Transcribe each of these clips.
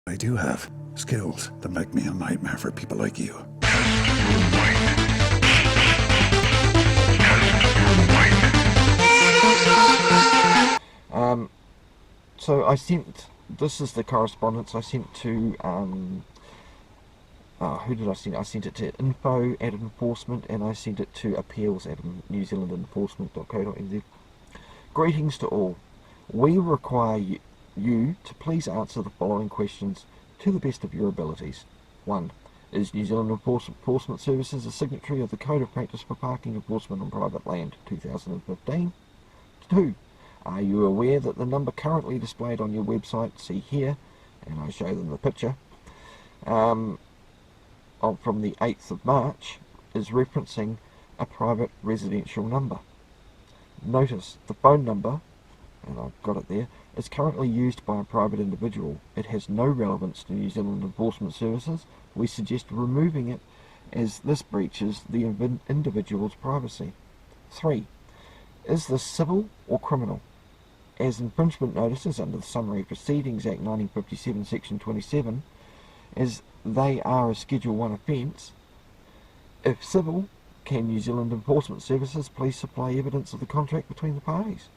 I do have skills that make me a nightmare for people like you. So I sent, this is the correspondence I sent to, who did I send? I sent it to info@enforcement, and I sent it to appeals@newzealandenforcement.co.nz. Greetings to all. We require you to please answer the following questions to the best of your abilities. 1. Is New Zealand Enforcement Services a signatory of the Code of Practice for Parking Enforcement on Private Land 2015? 2. Are you aware that the number currently displayed on your website, see here, and I show them the picture, from the 8th of March, is referencing a private residential number? Notice the phone number, and I've got it there, is currently used by a private individual. It has no relevance to New Zealand Enforcement Services. We suggest removing it as this breaches the individual's privacy. 3. Is this civil or criminal? As infringement notices under the Summary Proceedings Act 1957 Section 27, as they are a Schedule 1 offence. If civil, can New Zealand Enforcement Services please supply evidence of the contract between the parties?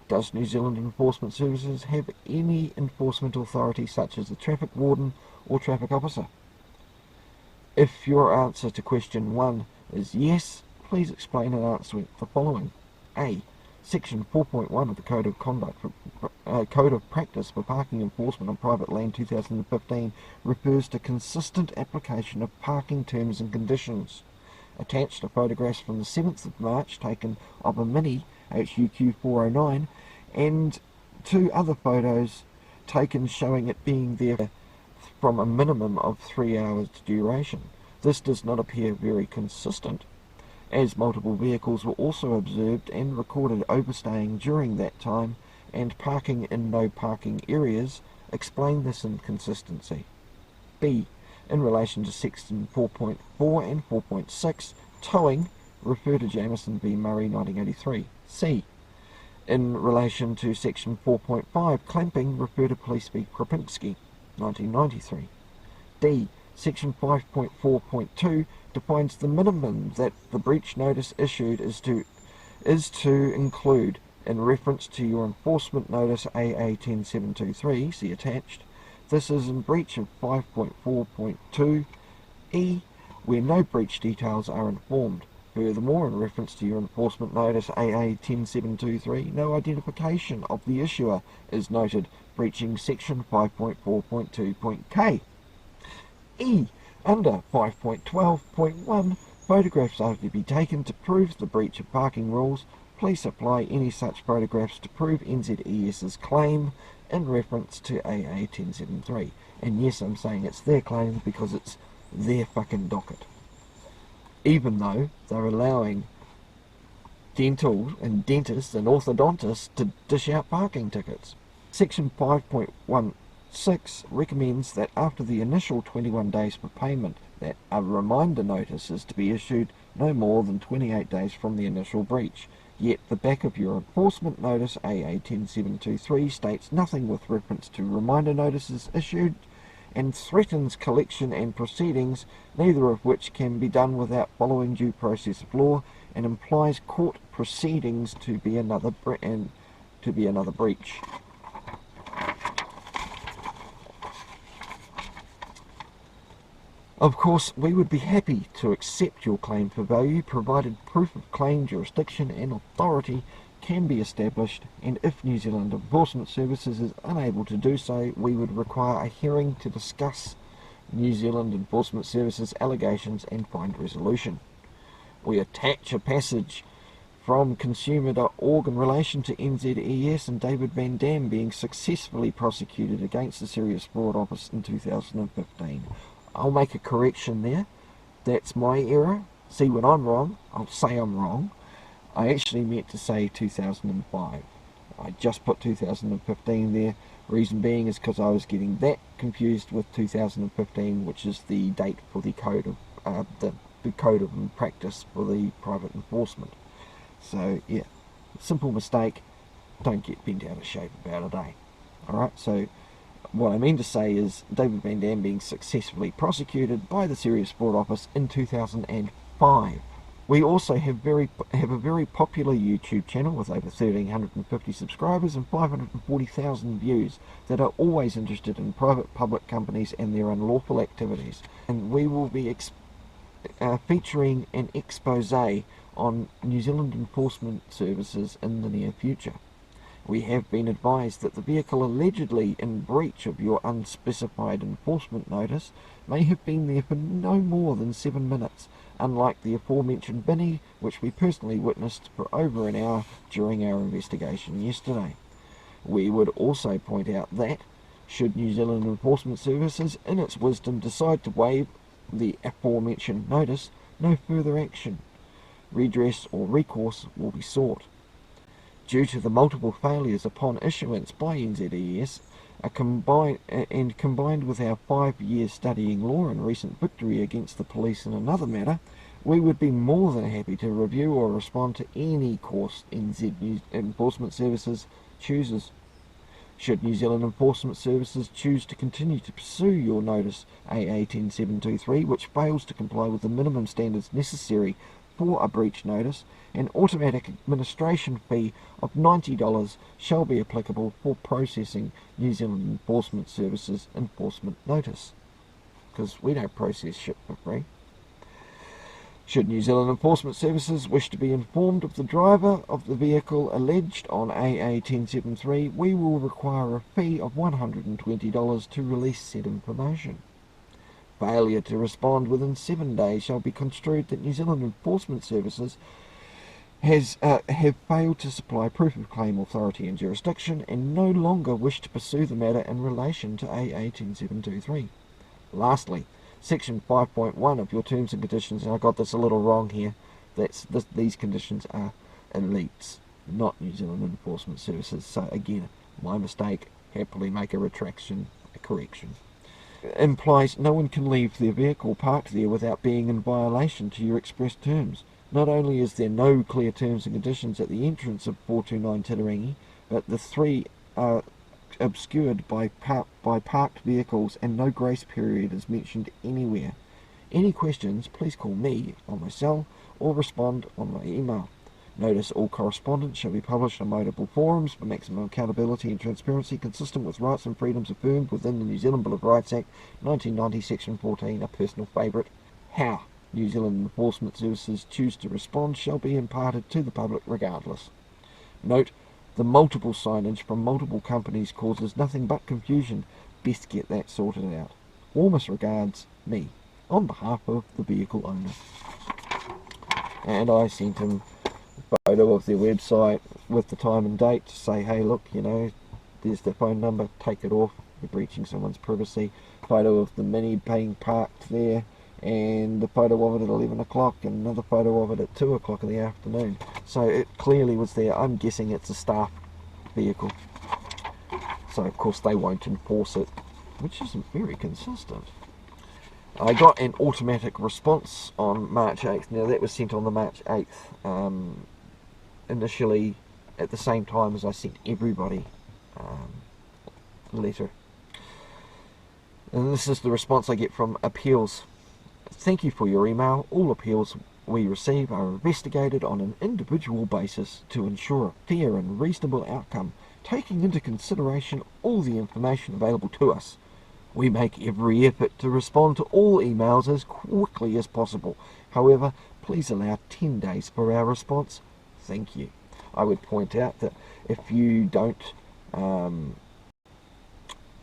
Does New Zealand Enforcement Services have any enforcement authority such as a traffic warden or traffic officer? If your answer to question 1 is yes, please explain and answer the following. A. Section 4.1 of the Code of Practice for Parking Enforcement on Private Land 2015 refers to consistent application of parking terms and conditions. Attached are photographs from the 7th of March taken of a Mini HUQ 409 and 2 other photos taken showing it being there from a minimum of 3 hours duration. This does not appear very consistent, as multiple vehicles were also observed and recorded overstaying during that time, and parking in no parking areas explain this inconsistency. B. In relation to Section 4.4 and 4.6, towing, refer to Jamieson v. Murray 1983. C. In relation to Section 4.5, clamping, refer to Police v. Kropinski 1993. D. Section 5.4.2 defines the minimum that the breach notice issued is to include, in reference to your enforcement notice AA 10723, see attached. This is in breach of 5.4.2 E, where no breach details are informed. Furthermore, in reference to your enforcement notice AA 10723, no identification of the issuer is noted, breaching Section 5.4.2.K. E. Under 5.12.1, photographs are to be taken to prove the breach of parking rules. Please supply any such photographs to prove NZES's claim in reference to AA 1073. And yes, I'm saying it's their claim because it's their fucking docket. Even though they're allowing dental and dentists and orthodontists to dish out parking tickets. Section 5.16 recommends that after the initial 21 days for payment, that a reminder notice is to be issued no more than 28 days from the initial breach. Yet the back of your enforcement notice AA 10723 states nothing with reference to reminder notices issued and threatens collection and proceedings, neither of which can be done without following due process of law, and implies court proceedings to be another breach. Of course, we would be happy to accept your claim for value, provided proof of claim, jurisdiction and authority can be established, and if New Zealand Enforcement Services is unable to do so, we would require a hearing to discuss New Zealand Enforcement Services allegations and find resolution. We attach a passage from consumer.org in relation to NZES and David Van Dam being successfully prosecuted against the Serious Fraud Office in 2015. I'll make a correction there. That's my error. See, when I'm wrong, I'll say I'm wrong. I actually meant to say 2005. I just put 2015 there. Reason being is because I was getting that confused with 2015, which is the date for the code of the code of practice for the private enforcement. So yeah, simple mistake. Don't get bent out of shape about it, eh? Alright, so what I mean to say is David Van Dam being successfully prosecuted by the Serious Fraud Office in 2005. We also have a very popular YouTube channel with over 1,350 subscribers and 540,000 views that are always interested in private public companies and their unlawful activities. And we will be featuring an expose on New Zealand enforcement services in the near future. We have been advised that the vehicle allegedly in breach of your unspecified enforcement notice may have been there for no more than 7 minutes, unlike the aforementioned Binny, which we personally witnessed for over an hour during our investigation yesterday. We would also point out that, should New Zealand Enforcement Services in its wisdom decide to waive the aforementioned notice, no further action, redress or recourse will be sought. Due to the multiple failures upon issuance by NZES, combined with our 5 years studying law and recent victory against the police in another matter, we would be more than happy to review or respond to any course NZ Enforcement Services chooses. Should New Zealand Enforcement Services choose to continue to pursue your notice AA 10723, which fails to comply with the minimum standards necessary for a breach notice, an automatic administration fee of $90 shall be applicable for processing New Zealand Enforcement Services enforcement notice, because we don't process shit for free. Should New Zealand Enforcement Services wish to be informed of the driver of the vehicle alleged on AA 1073, we will require a fee of $120 to release said information. Failure to respond within 7 days shall be construed that New Zealand Enforcement Services have failed to supply proof of claim, authority and jurisdiction, and no longer wish to pursue the matter in relation to AA 10723. Lastly, Section 5.1 of your terms and conditions, and I got this a little wrong here, these conditions are elites, not New Zealand Enforcement Services. So again, my mistake, happily make a correction. Implies no one can leave their vehicle parked there without being in violation to your express terms. Not only is there no clear terms and conditions at the entrance of 429 Titirangi, but the three are obscured by parked vehicles and no grace period is mentioned anywhere. Any questions, please call me on my cell or respond on my email. Notice all correspondence shall be published on multiple forums for maximum accountability and transparency consistent with rights and freedoms affirmed within the New Zealand Bill of Rights Act 1990 Section 14, a personal favourite. How New Zealand Enforcement Services choose to respond shall be imparted to the public regardless. Note, the multiple signage from multiple companies causes nothing but confusion. Best get that sorted out. Warmest regards, me, on behalf of the vehicle owner. And I sent him photo of their website with the time and date to say, hey look, you know, there's their phone number, take it off, you're breaching someone's privacy. Photo of the Mini being parked there, and the photo of it at 11 o'clock and another photo of it at 2 o'clock in the afternoon. So it clearly was there. I'm guessing it's a staff vehicle, so of course they won't enforce it, which isn't very consistent. I got an automatic response on March 8th. Now that was sent on the March 8th, initially at the same time as I sent everybody a letter. And this is the response I get from appeals. Thank you for your email. All appeals we receive are investigated on an individual basis to ensure a fair and reasonable outcome, taking into consideration all the information available to us. We make every effort to respond to all emails as quickly as possible. However, please allow 10 days for our response. Thank you. I would point out that if you don't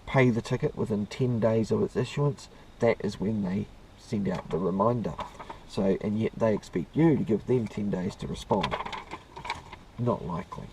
pay the ticket within 10 days of its issuance, that is when they send out the reminder. So, and yet they expect you to give them 10 days to respond. Not likely.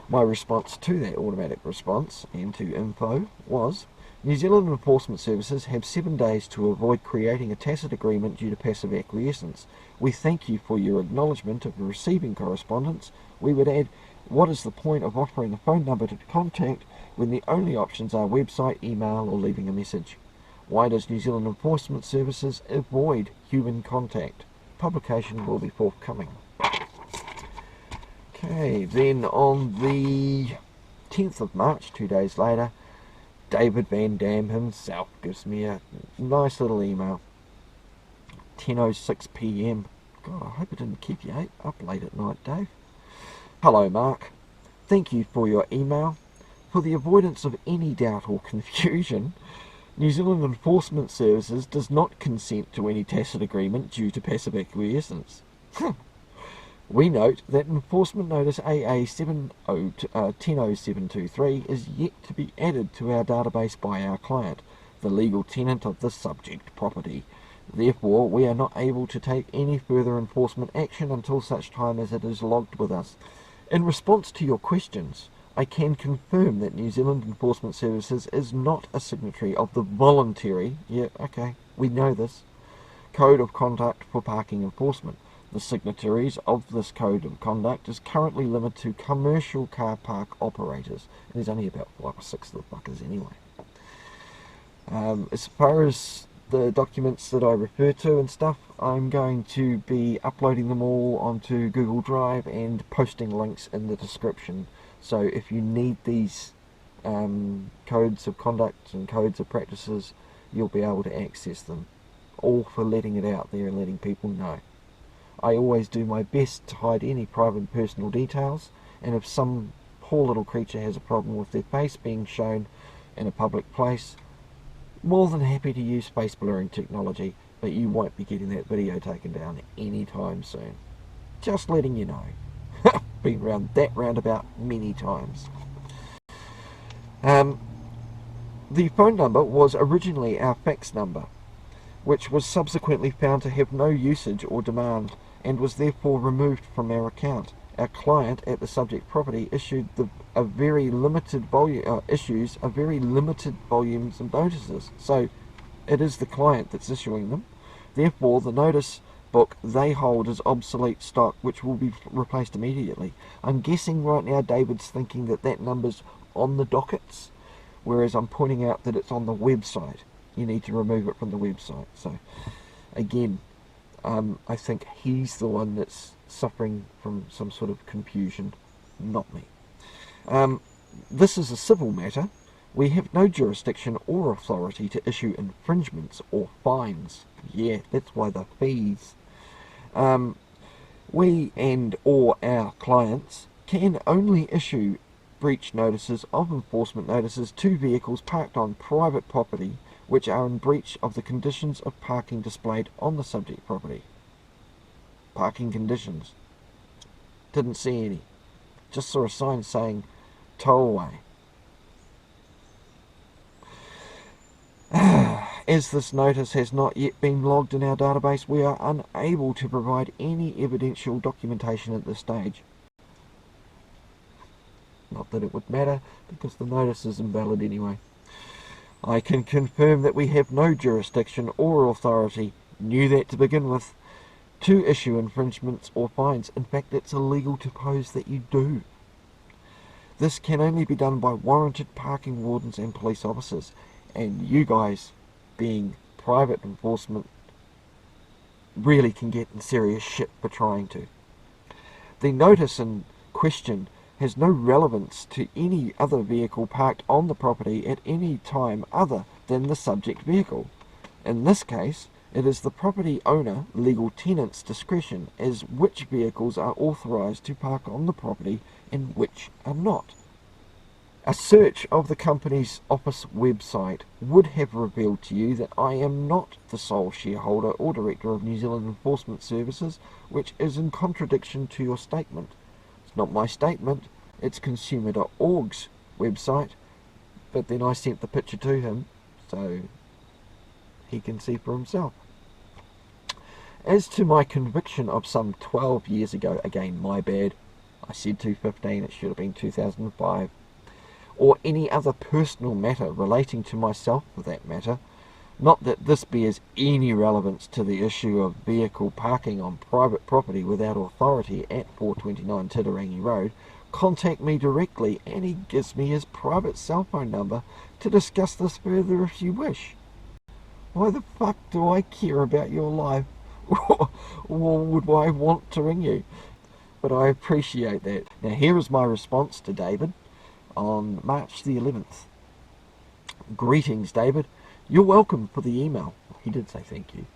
My response to that automatic response and to info was, New Zealand Enforcement Services have 7 days to avoid creating a tacit agreement due to passive acquiescence. We thank you for your acknowledgement of receiving correspondence. We would add, what is the point of offering a phone number to contact when the only options are website, email or leaving a message? Why does New Zealand Enforcement Services avoid human contact? Publication will be forthcoming. Okay, then on the 10th of March, 2 days later, David Van Dam himself gives me a nice little email. 10:06 p.m. God, I hope it didn't keep you up late at night, Dave. Hello, Mark. Thank you for your email. For the avoidance of any doubt or confusion, New Zealand Enforcement Services does not consent to any tacit agreement due to passive acquiescence. We note that Enforcement Notice AA 100723 is yet to be added to our database by our client, the legal tenant of the subject property. Therefore, we are not able to take any further enforcement action until such time as it is logged with us. In response to your questions, I can confirm that New Zealand Enforcement Services is not a signatory of the voluntary, we know this, Code of Conduct for Parking Enforcement. The signatories of this Code of Conduct is currently limited to commercial car park operators. And there's only about 5 or 6 of the fuckers anyway. As far as the documents that I refer to and stuff, I'm going to be uploading them all onto Google Drive and posting links in the description. So if you need these codes of conduct and codes of practices, you'll be able to access them. All for letting it out there and letting people know. I always do my best to hide any private personal details, and if some poor little creature has a problem with their face being shown in a public place, more than happy to use face blurring technology, but you won't be getting that video taken down anytime soon. Just letting you know. Been round that roundabout many times. The phone number was originally our fax number, which was subsequently found to have no usage or demand, and was therefore removed from our account. Our client at the subject property issued a very limited volumes of notices, so it is the client that's issuing them. Therefore, the notice book they hold is obsolete stock, which will be replaced immediately. I'm guessing right now David's thinking that number's on the dockets, whereas I'm pointing out that it's on the website. You need to remove it from the website. So, again, I think he's the one that's suffering from some sort of confusion, not me. This is a civil matter. We have no jurisdiction or authority to issue infringements or fines. Yeah, that's why the fees. We and or our clients can only issue breach notices of enforcement notices to vehicles parked on private property which are in breach of the conditions of parking displayed on the subject property. Parking conditions. Didn't see any. Just saw a sign saying tow away. As this notice has not yet been logged in our database, we are unable to provide any evidential documentation at this stage. Not that it would matter, because the notice is invalid anyway. I can confirm that we have no jurisdiction or authority, knew that to begin with, to issue infringements or fines. In fact, it's illegal to pose that you do. This can only be done by warranted parking wardens and police officers, and you guys, being private enforcement, really can get in serious shit for trying to. The notice in question has no relevance to any other vehicle parked on the property at any time other than the subject vehicle. In this case, it is the property owner, legal tenant's discretion as which vehicles are authorised to park on the property and which are not. A search of the company's office website would have revealed to you that I am not the sole shareholder or director of New Zealand Enforcement Services, which is in contradiction to your statement. It's not my statement, it's consumer.org's website, but then I sent the picture to him so he can see for himself. As to my conviction of some 12 years ago, again my bad, I said 2015, it should have been 2005, or any other personal matter relating to myself for that matter, not that this bears any relevance to the issue of vehicle parking on private property without authority at 429 Titirangi Road, contact me directly, and he gives me his private cell phone number to discuss this further if you wish. Why the fuck do I care about your life? Or would I want to ring you? But I appreciate that. Now here is my response to David on March the 11th. Greetings, David. You're welcome for the email. He did say thank you.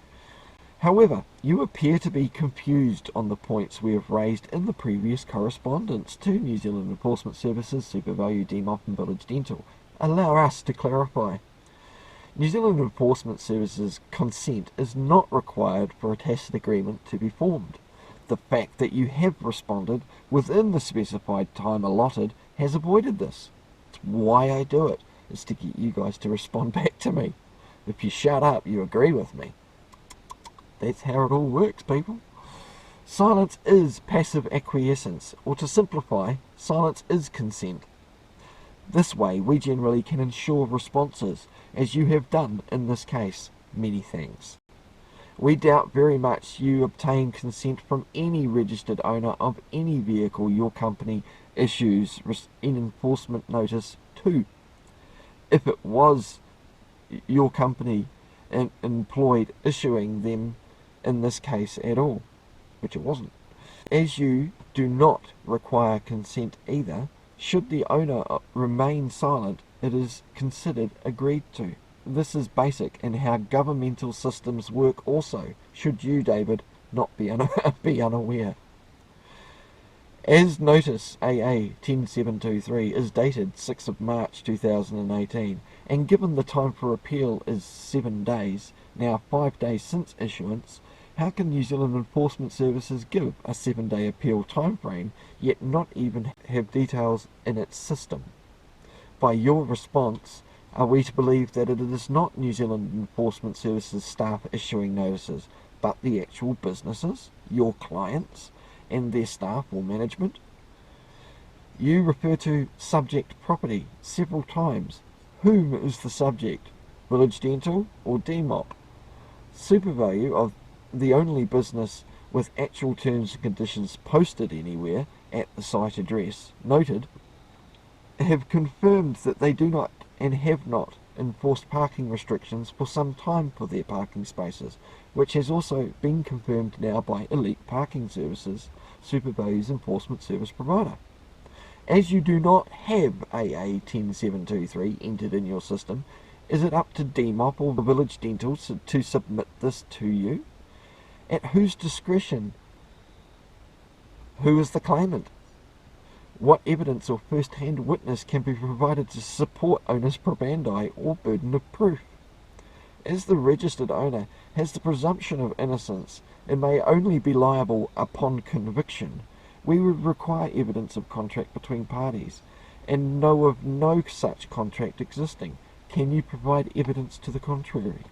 However, you appear to be confused on the points we have raised in the previous correspondence to New Zealand Enforcement Services, SuperValue, DMOP and Village Dental. Allow us to clarify. New Zealand Enforcement Services consent is not required for a tacit agreement to be formed. The fact that you have responded within the specified time allotted has avoided this. It's why I do it, is to get you guys to respond back to me. If you shut up, you agree with me. That's how it all works, people. Silence is passive acquiescence, or to simplify, silence is consent. This way, we generally can ensure responses, as you have done in this case. Many thanks. We doubt very much you obtain consent from any registered owner of any vehicle your company issues an enforcement notice to. If it was your company employed issuing them in this case at all, which it wasn't. As you do not require consent either, should the owner remain silent, it is considered agreed to. This is basic in how governmental systems work also, should you, David, not be unaware. As Notice AA 10723 is dated 6th of March 2018, and given the time for appeal is 7 days, now 5 days since issuance, how can New Zealand Enforcement Services give a 7-day appeal timeframe, yet not even have details in its system? By your response, are we to believe that it is not New Zealand Enforcement Services staff issuing notices, but the actual businesses, your clients, and their staff or management? You refer to subject property several times. Whom is the subject? Village Dental or DMOP? SuperValue, of the only business with actual terms and conditions posted anywhere at the site address noted, have confirmed that they do not and have not enforced parking restrictions for some time for their parking spaces, which has also been confirmed now by Elite Parking Services, SuperValue's enforcement service provider. As you do not have AA 10723 entered in your system, is it up to DMOP or the Village Dental to submit this to you? At whose discretion? Who is the claimant? What evidence or first-hand witness can be provided to support onus probandi or burden of proof? As the registered owner has the presumption of innocence and may only be liable upon conviction, we would require evidence of contract between parties, and know of no such contract existing. Can you provide evidence to the contrary?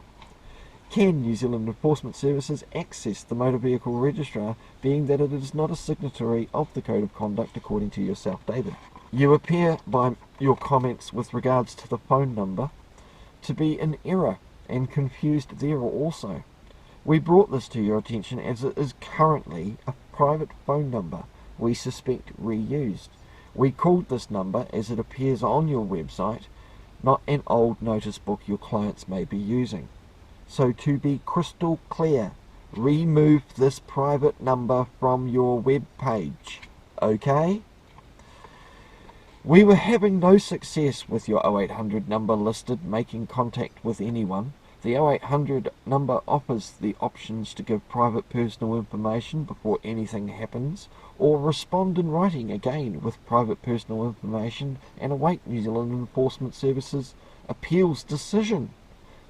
Can New Zealand Enforcement Services access the Motor Vehicle Registrar, being that it is not a signatory of the Code of Conduct according to yourself, David? You appear by your comments with regards to the phone number to be in error and confused there also. We brought this to your attention as it is currently a private phone number we suspect reused. We called this number as it appears on your website, not an old notice book your clients may be using. So to be crystal clear, remove this private number from your web page, okay? We were having no success with your 0800 number listed making contact with anyone. The 0800 number offers the options to give private personal information before anything happens, or respond in writing again with private personal information and await New Zealand Enforcement Services appeals decision.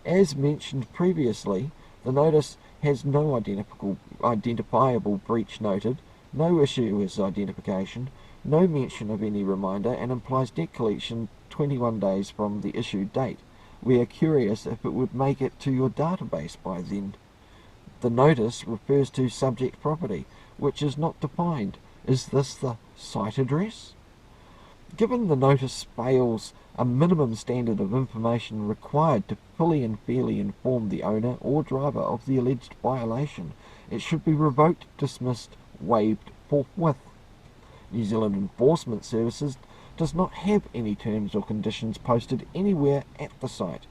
As mentioned previously, the notice has no identifiable breach noted, no issue as identification, no mention of any reminder, and implies debt collection 21 days from the issued date. We are curious if it would make it to your database by then. The notice refers to subject property, which is not defined. Is this the site address? Given the notice fails a minimum standard of information required to fully and fairly inform the owner or driver of the alleged violation, it should be revoked, dismissed, waived forthwith. New Zealand Enforcement Services does not have any terms or conditions posted anywhere at the site,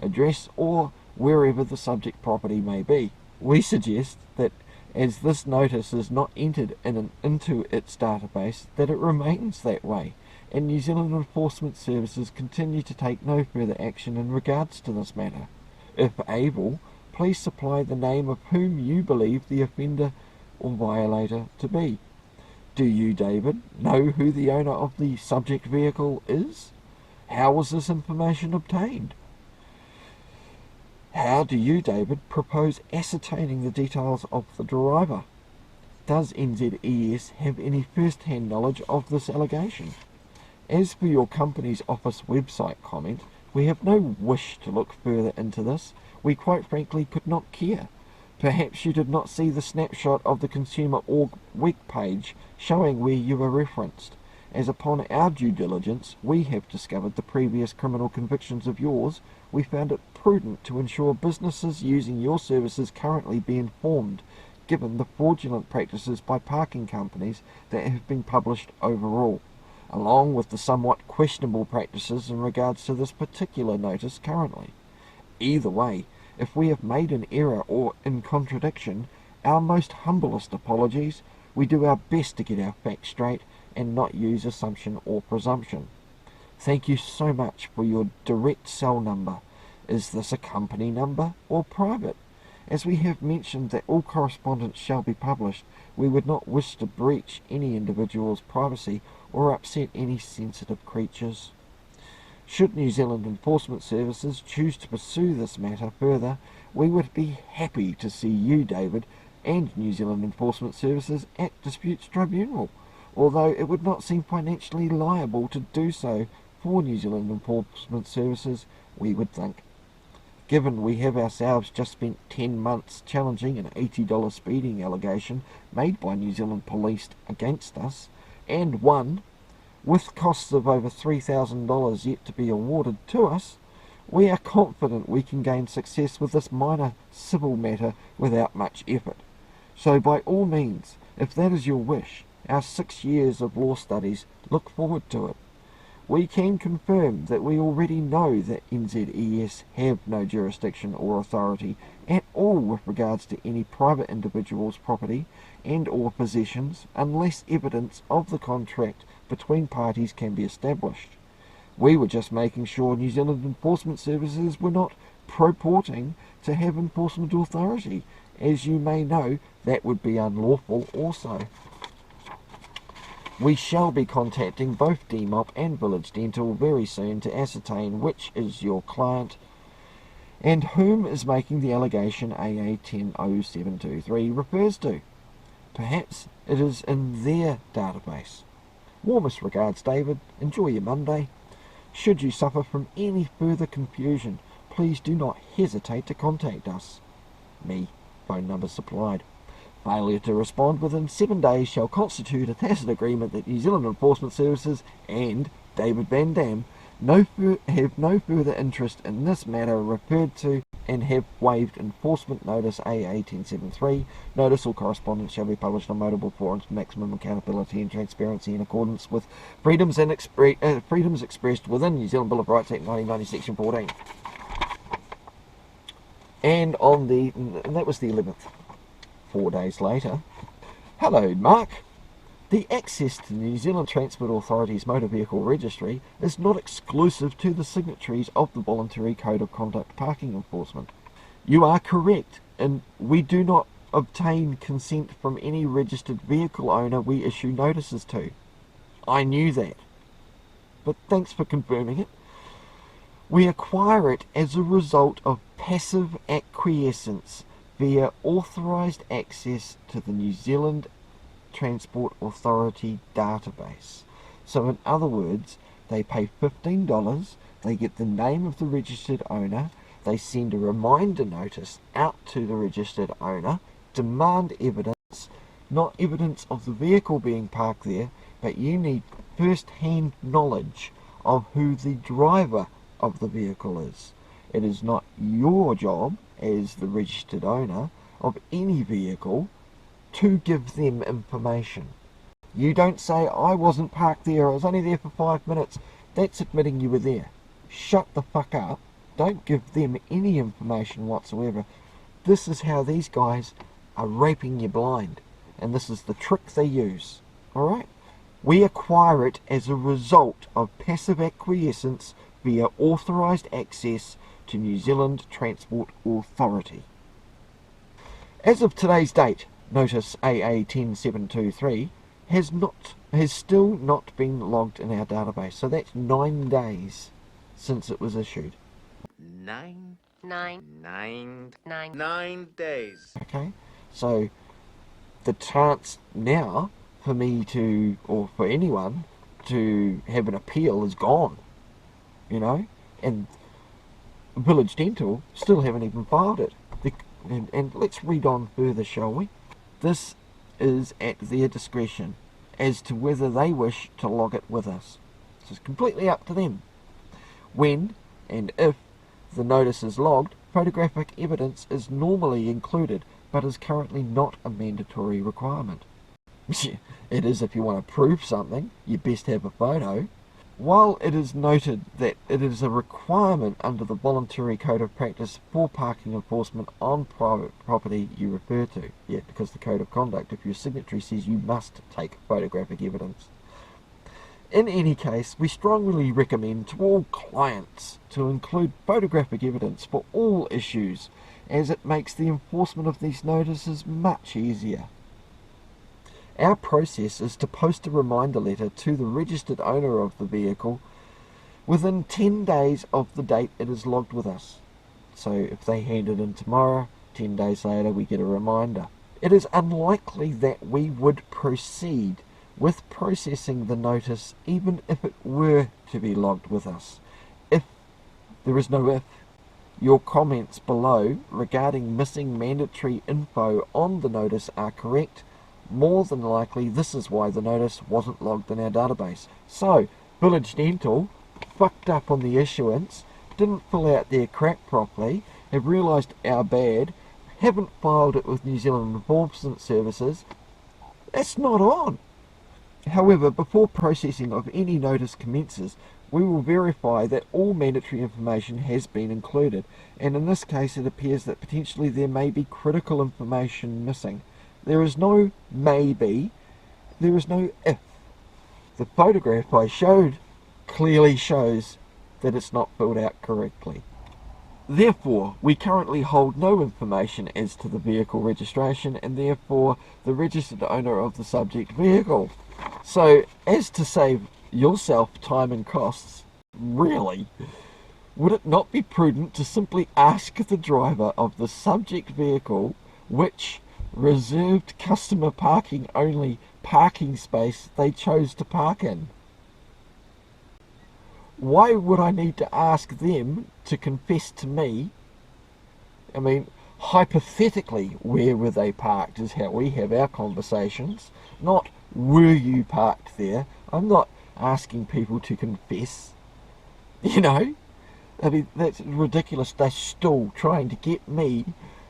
address, or wherever the subject property may be. We suggest that as this notice is not entered into its database, that it remains that way, and New Zealand Enforcement Services continue to take no further action in regards to this matter. If able, please supply the name of whom you believe the offender or violator to be. Do you, David, know who the owner of the subject vehicle is? How was this information obtained? How do you, David, propose ascertaining the details of the driver? Does NZES have any first-hand knowledge of this allegation? As for your company's office website comment, we have no wish to look further into this. We quite frankly could not care. Perhaps you did not see the snapshot of the Consumer.org web page showing where you were referenced, as upon our due diligence we have discovered the previous criminal convictions of yours. We found it prudent to ensure businesses using your services currently be informed, given the fraudulent practices by parking companies that have been published overall, along with the somewhat questionable practices in regards to this particular notice currently. Either way, if we have made an error or in contradiction, our most humblest apologies. We do our best to get our facts straight and not use assumption or presumption. Thank you so much for your direct cell number. Is this a company number or private? As we have mentioned that all correspondence shall be published, we would not wish to breach any individual's privacy or upset any sensitive creatures. Should New Zealand Enforcement Services choose to pursue this matter further, we would be happy to see you, David, and New Zealand Enforcement Services at Disputes Tribunal, although it would not seem financially liable to do so for New Zealand Enforcement Services, we would think. Given we have ourselves just spent 10 months challenging an $80 speeding allegation made by New Zealand Police against us, and won, with costs of over $3,000 yet to be awarded to us, we are confident we can gain success with this minor civil matter without much effort. So by all means, if that is your wish, our 6 years of law studies, look forward to it. We can confirm that we already know that NZES have no jurisdiction or authority at all with regards to any private individual's property and or possessions unless evidence of the contract between parties can be established. We were just making sure New Zealand Enforcement Services were not purporting to have enforcement authority. As you may know, that would be unlawful also. We shall be contacting both DMOP and Village Dental very soon to ascertain which is your client and whom is making the allegation AA 100723 refers to. Perhaps it is in their database. Warmest regards, David. Enjoy your Monday. Should you suffer from any further confusion, please do not hesitate to contact us. Me. Phone number supplied. Failure to respond within 7 days shall constitute a tacit agreement that New Zealand Enforcement Services and David Van Dam have no further interest in this matter referred to and have waived enforcement notice AA 1073. Notice or correspondence shall be published on multiple forums for maximum accountability and transparency in accordance with freedoms expressed within New Zealand Bill of Rights Act 1990 Section 14. And that was the 11th. 4 days later. Hello, Mark. The access to the New Zealand Transport Authority's Motor Vehicle Registry is not exclusive to the signatories of the Voluntary Code of Conduct Parking Enforcement. You are correct, and we do not obtain consent from any registered vehicle owner we issue notices to. I knew that, but thanks for confirming it. We acquire it as a result of passive acquiescence via authorised access to the New Zealand Transport Authority database. So in other words, they pay $15, they get the name of the registered owner, they send a reminder notice out to the registered owner, demand evidence, not evidence of the vehicle being parked there, but you need first-hand knowledge of who the driver of the vehicle is. It is not your job as the registered owner of any vehicle to give them information. You don't say, I wasn't parked there, I was only there for 5 minutes. That's admitting you were there. Shut the fuck up. Don't give them any information whatsoever. This is how these guys are raping you blind. And this is the trick they use. Alright? We acquire it as a result of passive acquiescence via authorised access to New Zealand Transport Authority. As of today's date, Notice AA 10723 has still not been logged in our database. So that's 9 days since it was issued. 9 days. Okay, so the chance now for me to, or for anyone to have an appeal is gone, you know, and Village Dental still haven't even filed it. And let's read on further, shall we? This is at their discretion as to whether they wish to log it with us. So it's completely up to them. When and if the notice is logged, photographic evidence is normally included, but is currently not a mandatory requirement. It is if you want to prove something, you best have a photo. While it is noted that it is a requirement under the Voluntary Code of Practice for parking enforcement on private property you refer to, because the Code of Conduct, if your signatory says you must take photographic evidence. In any case, we strongly recommend to all clients to include photographic evidence for all issues, as it makes the enforcement of these notices much easier. Our process is to post a reminder letter to the registered owner of the vehicle within 10 days of the date it is logged with us. So if they hand it in tomorrow, 10 days later we get a reminder. It is unlikely that we would proceed with processing the notice even if it were to be logged with us. If there is no if, your comments below regarding missing mandatory info on the notice are correct. More than likely, this is why the notice wasn't logged in our database. So, Village Dental fucked up on the issuance, didn't fill out their crap properly, have realised our bad, haven't filed it with New Zealand Enforcement Services. That's not on. However, before processing of any notice commences, we will verify that all mandatory information has been included, and in this case it appears that potentially there may be critical information missing. There is no maybe, there is no if. The photograph I showed clearly shows that it's not filled out correctly. Therefore, we currently hold no information as to the vehicle registration and therefore the registered owner of the subject vehicle. So, as to save yourself time and costs, really, would it not be prudent to simply ask the driver of the subject vehicle which reserved customer parking only parking space they chose to park in? Why would I need to ask them to confess to me? I mean, hypothetically, where were they parked is how we have our conversations, not were you parked there. I'm not asking people to confess, you know. I mean, that's ridiculous. They're still trying to get me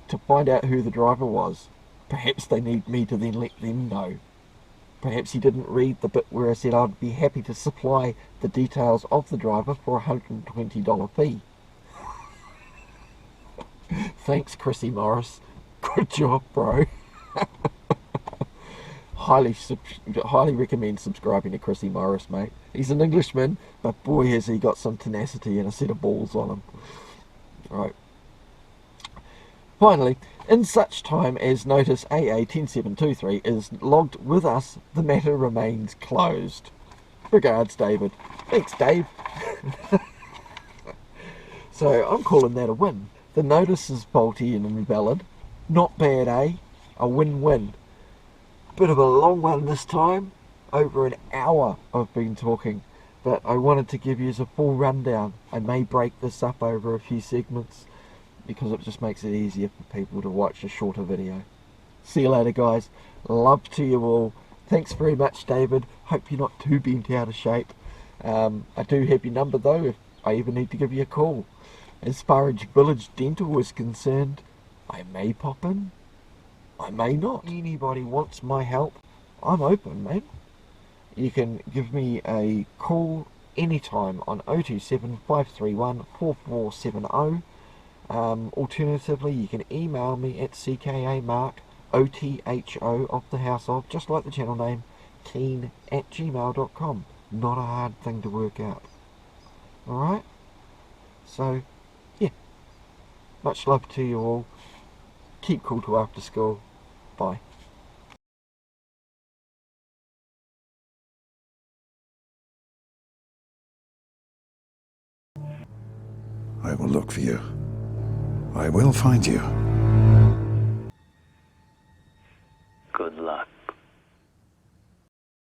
to find out who the driver was. Perhaps they need me to then let them know. Perhaps he didn't read the bit where I said I'd be happy to supply the details of the driver for a $120 fee. Thanks, Chrissy Morris. Good job, bro. Highly recommend subscribing to Chrissy Morris, mate. He's an Englishman, but boy has he got some tenacity and a set of balls on him. Right. Finally, in such time as Notice AA 10723 is logged with us, the matter remains closed. Regards, David. Thanks, Dave. So I'm calling that a win. The notice is faulty and invalid. Not bad, eh? A win-win. Bit of a long one this time. Over an hour I've been talking, but I wanted to give you a full rundown. I may break this up over a few segments because it just makes it easier for people to watch a shorter video. See you later, guys. Love to you all. Thanks very much, David. Hope you're not too bent out of shape. I do have your number though if I ever need to give you a call. As far as Village Dental is concerned, I may pop in, I may not. Anybody wants my help, I'm open, mate. You can give me a call anytime on 027 531 4470. Alternatively, you can email me at ckamark, OTHO of the house of, just like the channel name, keen@gmail.com. Not a hard thing to work out. Alright? So, yeah. Much love to you all. Keep cool to after school. Bye. I will look for you. I will find you.